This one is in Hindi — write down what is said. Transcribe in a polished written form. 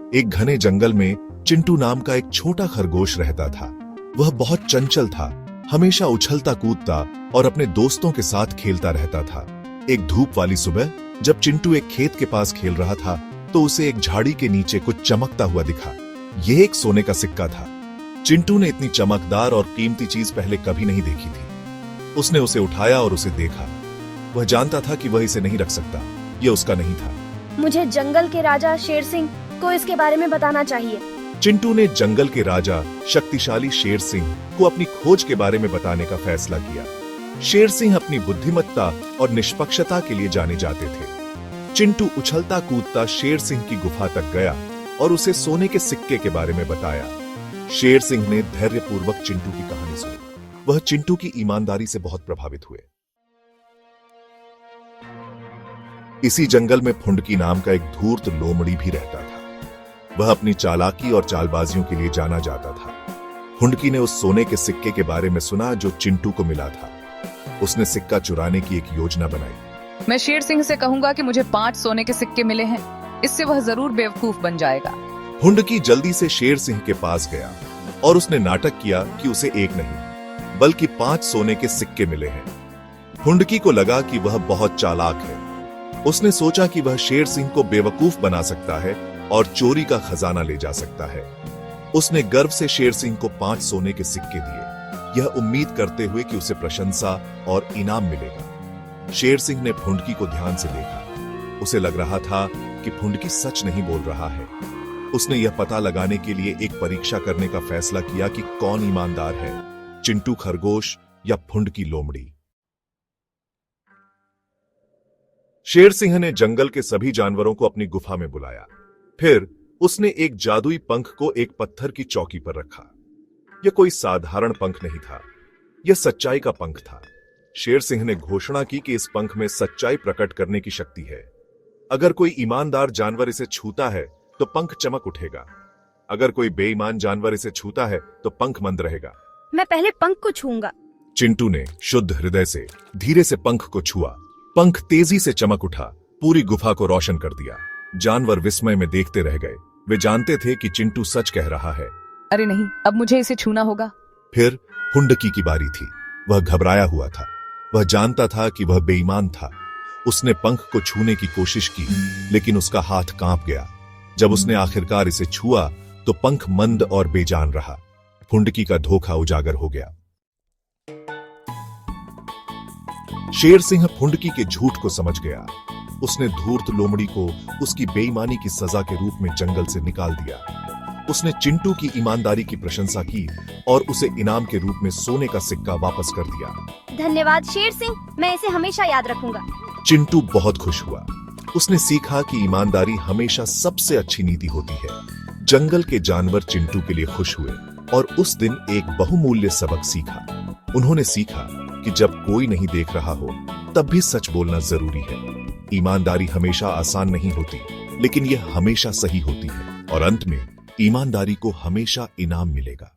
एक घने जंगल में चिंटू नाम का एक छोटा खरगोश रहता था। वह बहुत चंचल था, हमेशा उछलता कूदता और अपने दोस्तों के साथ खेलता रहता था। एक धूप वाली सुबह जब चिंटू एक खेत के पास खेल रहा था तो उसे एक झाड़ी के नीचे कुछ चमकता हुआ दिखा। यह एक सोने का सिक्का था। चिंटू ने इतनी चमकदार और कीमती चीज पहले कभी नहीं देखी थी। उसने उसे उठाया और उसे देखा। वह जानता था कि वह इसे नहीं रख सकता, यह उसका नहीं था। मुझे जंगल के राजा शेर सिंह को इसके बारे में बताना चाहिए। चिंटू ने जंगल के राजा शक्तिशाली शेर सिंह को अपनी खोज के बारे में बताने का फैसला किया। शेर सिंह अपनी बुद्धिमत्ता और निष्पक्षता के लिए जाने जाते थे। चिंटू उछलता कूदता शेर सिंह की गुफा तक गया और उसे सोने के सिक्के के बारे में बताया। शेर सिंह ने धैर्यपूर्वक चिंटू की कहानी सुनी। वह चिंटू की ईमानदारी से बहुत प्रभावित हुए। इसी जंगल में फुंडकी नाम का एक धूर्त लोमड़ी भी रहता था। वह अपनी चालाकी और चालबाजियों के लिए जाना जाता था। फुंडकी ने उस सोने के सिक्के के बारे में सुना जो चिंटू को मिला था। उसने सिक्का चुराने की एक योजना बनाई। मैं शेर सिंह से कहूंगा कि मुझे 5 सोने के सिक्के मिले हैं। इससे वह जरूर बेवकूफ बन जाएगा। फुंडकी जल्दी से शेर सिंह के पास गया और उसने नाटक किया कि उसे एक नहीं बल्कि 5 सोने के सिक्के मिले हैं। फुंडकी को लगा कि वह बहुत चालाक है। उसने सोचा कि वह शेर सिंह को बेवकूफ बना सकता है और चोरी का खजाना ले जा सकता है। उसने गर्व से शेर सिंह को 5 सोने के सिक्के दिए, यह उम्मीद करते हुए कि उसे प्रशंसा और इनाम मिलेगा। शेर सिंह ने फुंडकी को ध्यान से देखा। उसे लग रहा था कि फुंडकी सच नहीं बोल रहा है। उसने यह पता लगाने के लिए एक परीक्षा करने का फैसला किया कि कौन ईमानदार है, चिंटू खरगोश या फुंडकी लोमड़ी। शेर सिंह ने जंगल के सभी जानवरों को अपनी गुफा में बुलाया। फिर उसने एक जादुई पंख को एक पत्थर की चौकी पर रखा। यह कोई साधारण पंख नहीं था, यह सच्चाई का पंख था। शेर सिंह ने घोषणा की कि इस पंख में सच्चाई प्रकट करने की शक्ति है। अगर कोई ईमानदार जानवर इसे छूता है तो पंख चमक उठेगा। अगर कोई बेईमान जानवर इसे छूता है तो पंख मंद रहेगा। मैं पहले पंख को छूंगा। चिंटू ने शुद्ध हृदय से धीरे से पंख को छुआ। पंख तेजी से चमक उठा, पूरी गुफा को रोशन कर दिया। जानवर विस्मय में देखते रह गए। वे जानते थे कि चिंटू सच कह रहा है। अरे नहीं, अब मुझे इसे छूना होगा। फिर फुंडकी की बारी थी। वह घबराया हुआ था। वह जानता था कि वह बेईमान था। उसने पंख को छूने की कोशिश की, लेकिन उसका हाथ कांप गया। जब उसने आखिरकार इसे छुआ तो पंख मंद और बेजान रहा। फुंडकी का धोखा उजागर हो गया। शेर सिंह फुंडकी के झूठ को समझ गया। उसने धूर्त लोमड़ी को उसकी बेईमानी की सजा के रूप में जंगल से निकाल दिया। उसने चिंटू की ईमानदारी की प्रशंसा की और उसे इनाम के रूप में सोने का सिक्का वापस कर दिया। धन्यवाद शेर सिंह, मैं इसे हमेशा याद रखूंगा। चिंटू बहुत खुश हुआ। उसने सीखा कि ईमानदारी हमेशा सबसे अच्छी नीति होती है। जंगल के जानवर चिंटू के लिए खुश हुए और उस दिन एक बहुमूल्य सबक सीखा। उन्होंने सीखा कि जब कोई नहीं देख रहा हो तब भी सच बोलना जरूरी है। ईमानदारी हमेशा आसान नहीं होती, लेकिन यह हमेशा सही होती है और अंत में ईमानदारी को हमेशा इनाम मिलेगा।